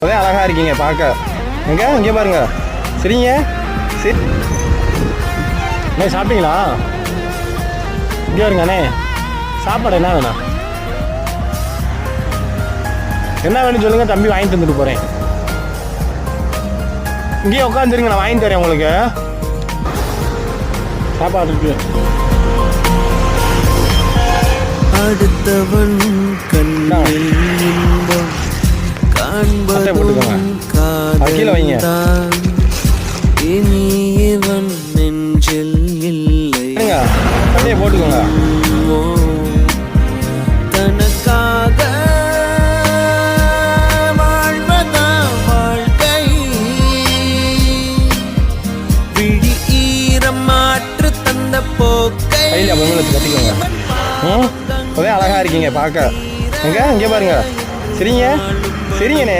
அதே அழகாக இருக்கீங்க பார்க்க. இங்கே பாருங்க. சரிங்க. சரி அண்ணே, சாப்பிட்டீங்களா? இங்கே வருங்க அண்ணே. சாப்பாடு என்ன வேணும்? என்ன வேணும்னு சொல்லுங்கள், தம்பி வாங்கிட்டு வந்துட்டு போகிறேன். இங்கேயே உட்காந்துருங்க, நான் வாங்கி தரேன் உங்களுக்கு. சாப்பாடு இருக்கு. அடுத்தவன் கண்ணில் இன்பம் காண்பதும் காதல்தான், இனியவன் நெஞ்சில் இல்லை. அப்படியே போட்டுக்கோங்க. தனக்காக வாழ்வதா வாழ்க்கை, விழி ஈரம் மாற்று தந்த போக்கை. கட்டிக்கோங்க. அதே அழகாக இருக்கீங்க பார்க்க. இங்கே பாருங்க. சரிங்க. சரிங்கண்ணே.